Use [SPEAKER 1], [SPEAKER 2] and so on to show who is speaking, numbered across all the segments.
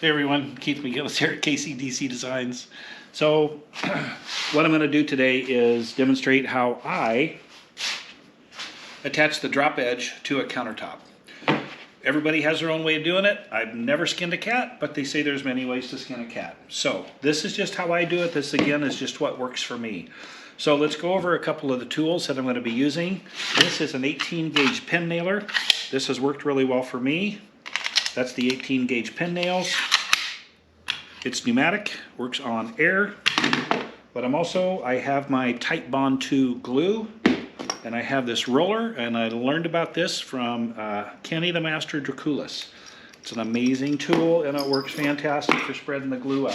[SPEAKER 1] Hey everyone, Keith McGinnis here at KCDC Designs. So what I'm going to do today is demonstrate how I attach the drop edge to a countertop. Everybody has their own way of doing it. I've never skinned a cat, but they say there's many ways to skin a cat. So this is just how I do it. This again is just what works for me. So let's go over a couple of the tools that I'm going to be using. This is an 18 gauge pin nailer. This has worked really well for me. That's the 18 gauge pin nails. It's pneumatic, works on air, but I have my Titebond 2 glue, and I have this roller, and I learned about this from Kenny the Master Draculis. It's an amazing tool, and it works fantastic for spreading the glue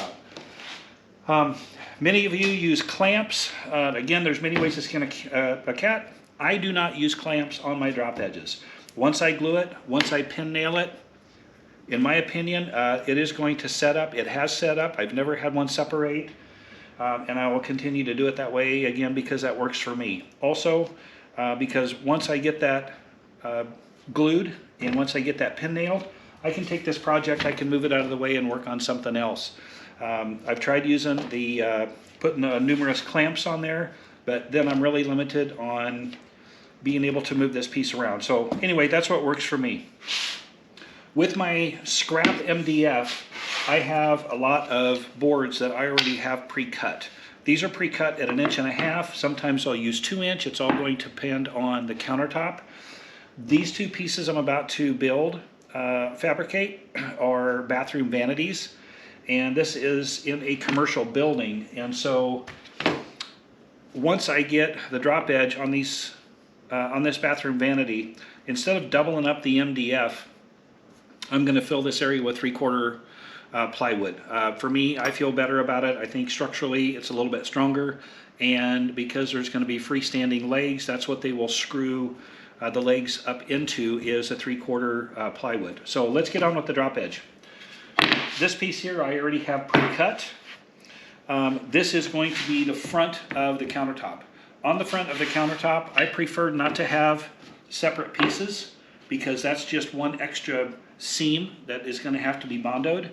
[SPEAKER 1] out. Many of you use clamps. Again, there's many ways to skin a cat. I do not use clamps on my drop edges. Once I glue it, once I pin nail it, in my opinion, it is going to set up. It has set up. I've never had one separate, and I will continue to do it that way, again, because that works for me. Also, because once I get that glued and once I get that pin nailed, I can take this project, I can move it out of the way and work on something else. I've tried using putting numerous clamps on there, but then I'm really limited on being able to move this piece around. So anyway, that's what works for me. With my scrap MDF, I have a lot of boards that I already have pre-cut. These are pre-cut at 1.5 inches. Sometimes I'll use 2 inch. It's all going to depend on the countertop. These two pieces I'm about to build, fabricate, are bathroom vanities. And this is in a commercial building. And so once I get the drop edge on these, on this bathroom vanity, instead of doubling up the MDF, I'm going to fill this area with 3/4 plywood. For me, I feel better about it. I think structurally it's a little bit stronger, and because there's going to be freestanding legs, that's what they will screw the legs up into, is a 3/4 plywood. So let's get on with the drop edge. This piece here I already have pre-cut. This is going to be the front of the countertop. On the front of the countertop, I prefer not to have separate pieces, because that's just one extra seam that is going to have to be bondoed.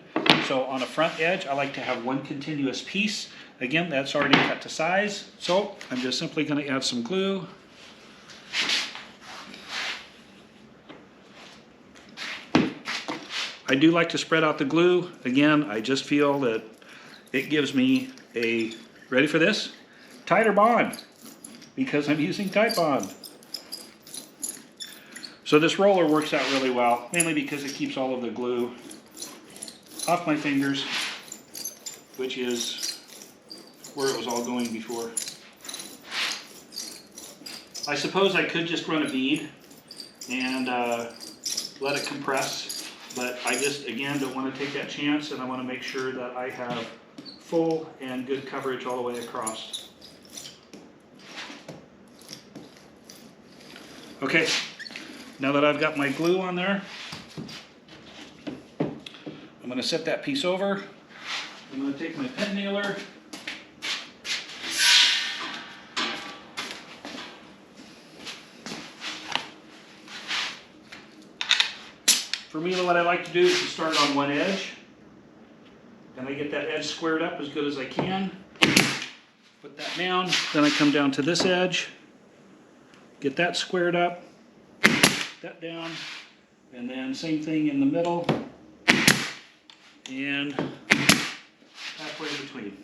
[SPEAKER 1] So on a front edge, I like to have one continuous piece. Again, that's already cut to size. So I'm just simply going to add some glue. I do like to spread out the glue. Again, I just feel that it gives me a, ready for this? Tighter bond, because I'm using Titebond. So this roller works out really well, mainly because it keeps all of the glue off my fingers, which is where it was all going before. I suppose I could just run a bead and let it compress, but I just, again, don't want to take that chance, and I want to make sure that I have full and good coverage all the way across. Okay. Now that I've got my glue on there, I'm going to set that piece over. I'm going to take my pin nailer. For me, what I like to do is to start on one edge, and I get that edge squared up as good as I can. Put that down, then I come down to this edge, get that squared up, that down, and then same thing in the middle, and halfway between.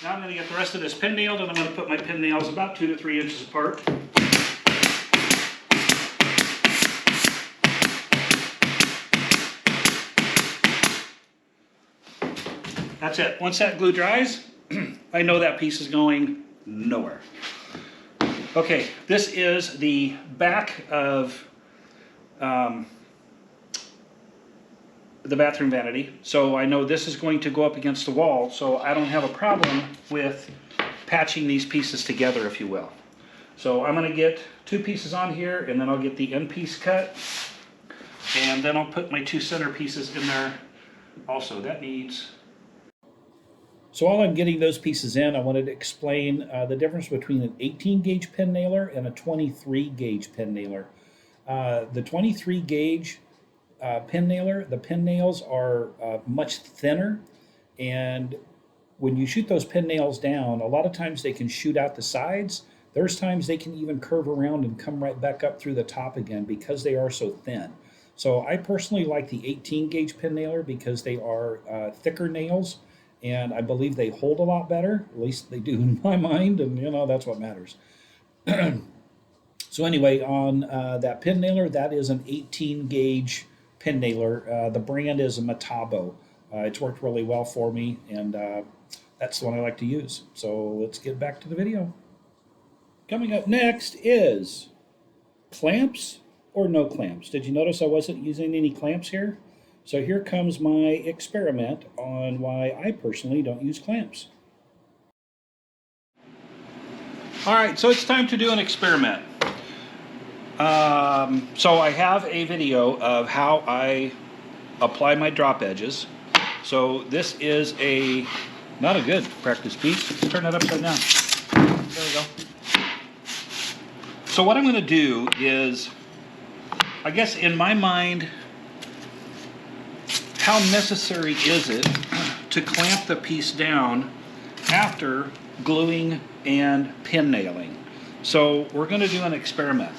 [SPEAKER 1] Now I'm going to get the rest of this pin nailed, and I'm going to put my pin nails about 2 to 3 inches apart. That's it. Once that glue dries, I know that piece is going nowhere. Okay, this is the back of the bathroom vanity. So I know this is going to go up against the wall, so I don't have a problem with patching these pieces together, if you will. So I'm going to get 2 pieces on here, and then I'll get the end piece cut, and then I'll put my 2 center pieces in there also. That needs... So while I'm getting those pieces in, I wanted to explain the difference between an 18 gauge pin nailer and a 23 gauge pin nailer.
[SPEAKER 2] The 23 gauge pin nailer, the pin nails are much thinner, and when you shoot those pin nails down, a lot of times they can shoot out the sides. There's times they can even curve around and come right back up through the top again because they are so thin. So I personally like the 18 gauge pin nailer because they are thicker nails, and I believe they hold a lot better. At least they do in my mind, and that's what matters. So anyway, on that pin nailer, that is an 18 gauge pin nailer. The brand is a Metabo. It's worked really well for me, and that's the one I like to use. So let's get back to the video. Coming up next is clamps or no clamps. Did you notice I wasn't using any clamps here? So here comes my experiment on why I personally don't use clamps.
[SPEAKER 1] All right, so it's time to do an experiment. So I have a video of how I apply my drop edges. So this is not a good practice piece. Let's turn that upside down. There we go. So what I'm going to do is, I guess in my mind, how necessary is it to clamp the piece down after gluing and pin nailing? So we're going to do an experiment.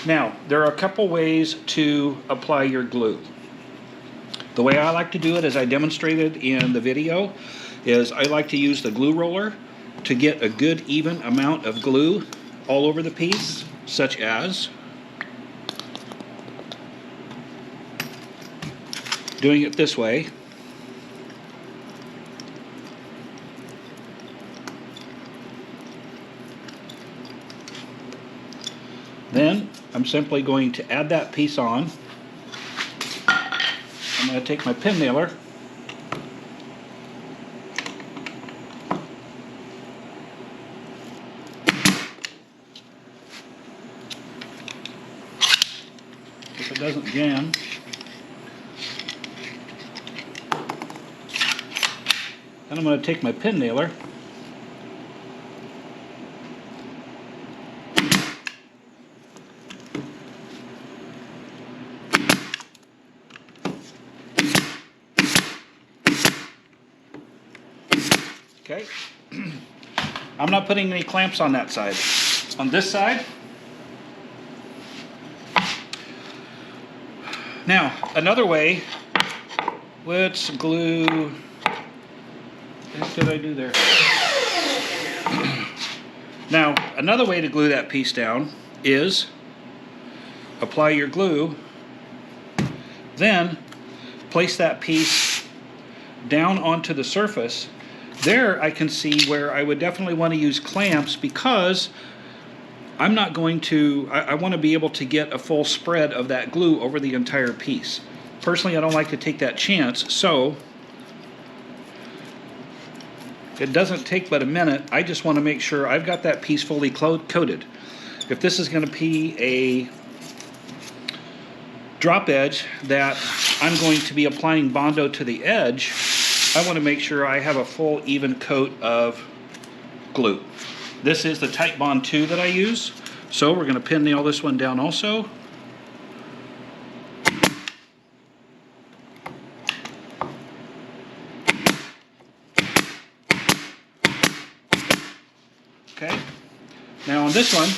[SPEAKER 1] Now, there are a couple ways to apply your glue. The way I like to do it, as I demonstrated in the video, is I like to use the glue roller to get a good even amount of glue all over the piece, such as doing it this way. Then I'm simply going to add that piece on. I'm going to take my pin nailer if it doesn't jam. Then I'm going to take my pin nailer okay. I'm not putting any clamps on that side. On this side, now another way, let's glue, what did I do there? Now another way to glue that piece down is apply your glue, then place that piece down onto the surface. There I can see where I would definitely want to use clamps, because I'm not going to, I want to be able to get a full spread of that glue over the entire piece. Personally, I don't like to take that chance, so it doesn't take but a minute. I just want to make sure I've got that piece fully coated. If this is going to be a drop edge that I'm going to be applying Bondo to the edge, I want to make sure I have a full even coat of glue. This is the Tight Bond 2 that I use, so we're going to pin nail this one down also. Okay, now on this one,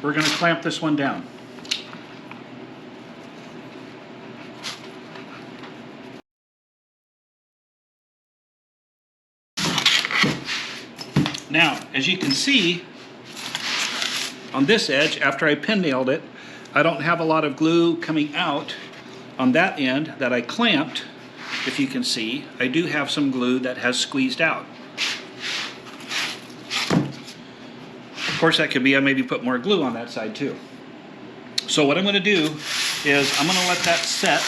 [SPEAKER 1] we're going to clamp this one down. Now, as you can see, on this edge, after I pin nailed it, I don't have a lot of glue coming out on that end that I clamped. If you can see, I do have some glue that has squeezed out. Of course, that could be I maybe put more glue on that side too. So what I'm going to do is I'm going to let that set.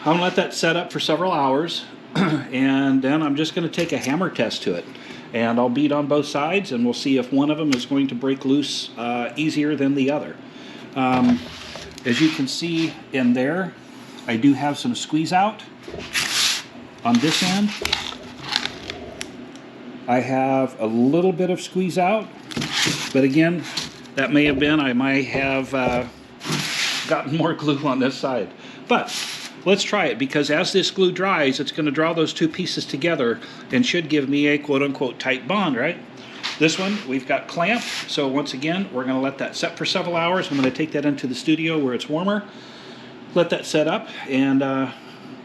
[SPEAKER 1] I'm going to let that set up for several hours. And then I'm just going to take a hammer test to it, and I'll beat on both sides, and we'll see if one of them is going to break loose easier than the other. As you can see in there, I do have some squeeze out on this end.
[SPEAKER 2] I have a little bit of squeeze out, but again, that may have been, I might have gotten more glue on this side. But let's try it, because as this glue dries, it's going to draw those two pieces together and should give me a quote-unquote tight bond, right? This one, we've got clamped, so once again, we're going to let that set for several hours. I'm going to take that into the studio where it's warmer, let that set up, and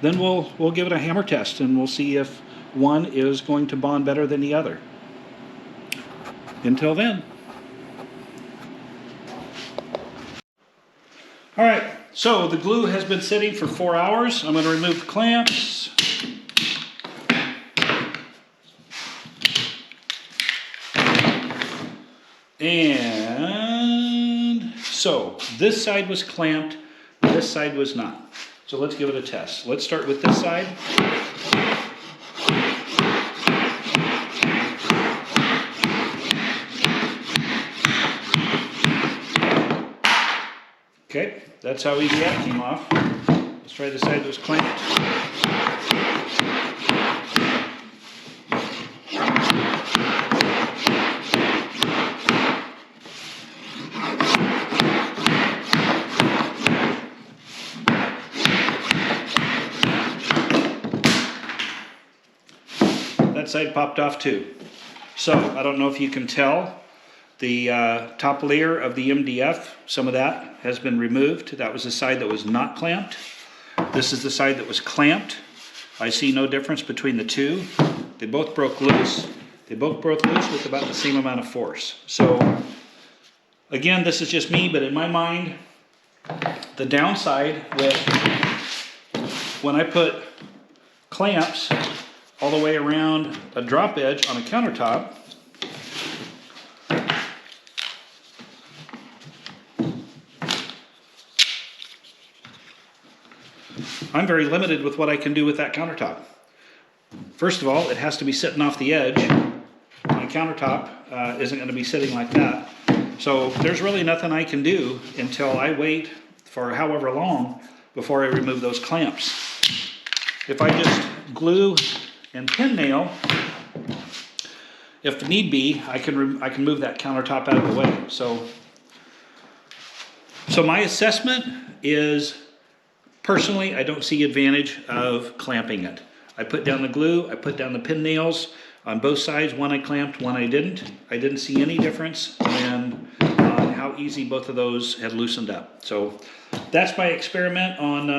[SPEAKER 2] then we'll give it a hammer test, and we'll see if one is going to bond better than the other. Until then. All right, so the glue has been sitting for 4 hours. I'm going to remove the clamps. And so this side was clamped, this side was not. So let's give it a test. Let's start with this side. Okay, that's how easy that came off. Let's try the side that was clamped. That side popped off too. So I don't know if you can tell, the top layer of the MDF, some of that has been removed. That was the side that was not clamped. This is the side that was clamped. I see no difference between the two. They both broke loose. They both broke loose with about the same amount of force. So again, this is just me, but in my mind, the downside with when I put clamps all the way around a drop edge on a countertop, I'm very limited with what I can do with that countertop. First of all, it has to be sitting off the edge. My countertop isn't going to be sitting like that. So there's really nothing I can do until I wait for however long before I remove those clamps. If I just glue and pin nail, if need be, I can move that countertop out of the way. So my assessment is, personally, I don't see advantage of clamping it. I put down the glue, I put down the pin nails on both sides. One I clamped, one I didn't. I didn't see any difference in how easy both of those had loosened up. So that's my experiment on,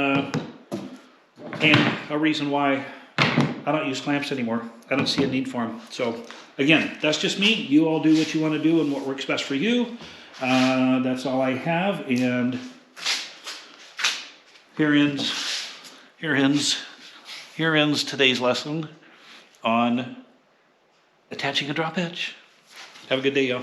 [SPEAKER 2] and a reason why I don't use clamps anymore. I don't see a need for them. So again, that's just me. You all do what you want to do and what works best for you. That's all I have, and here ends today's lesson on attaching a drop edge. Have a good day, y'all.